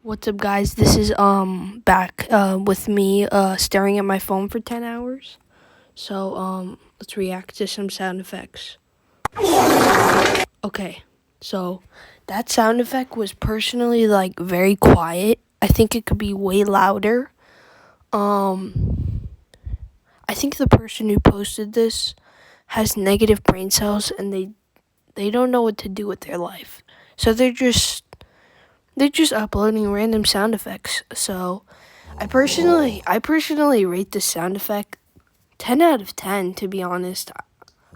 What's up, guys? This is back with me staring at my phone for 10 hours. So let's react to some sound effects. Okay. So that sound effect was personally like very quiet. I think it could be way louder. I think the person who posted this has negative brain cells and they don't know what to do with their life. So they're just uploading random sound effects. So I personally rate this sound effect 10 out of 10, to be honest.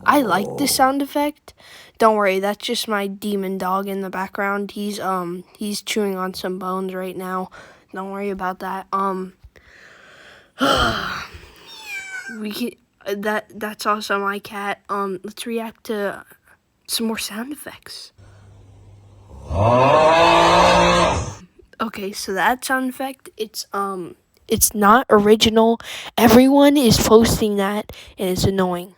I like this sound effect. Don't worry, that's just my demon dog in the background. He's chewing on some bones right now. Don't worry about that. We can, that's also my cat. Let's react to some more sound effects. Okay, so that sound effect, it's not original. Everyone is posting that and it's annoying.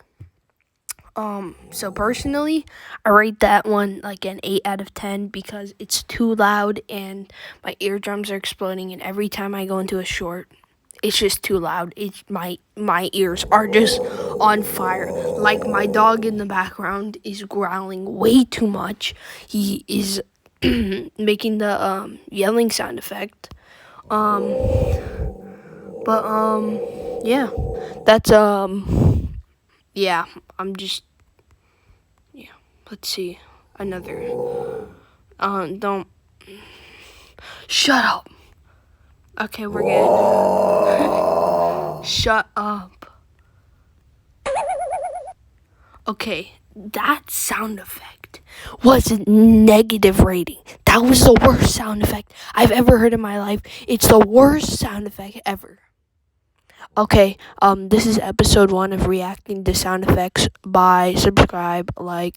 So personally, I rate that one like an 8 out of 10 because it's too loud and my eardrums are exploding, and every time I go into a short, it's just too loud. It's my ears are just on fire. Like, my dog in the background is growling way too much. He is making the yelling sound effect. Yeah. That's yeah, I'm just yeah. Let's see. Another don't shut up. Okay, we're good. Shut up. Okay, that sound effect was a negative rating. That was the worst sound effect I've ever heard in my life. It's the worst sound effect ever. Okay, this is episode 1 of reacting to sound effects. Bye, subscribe, like.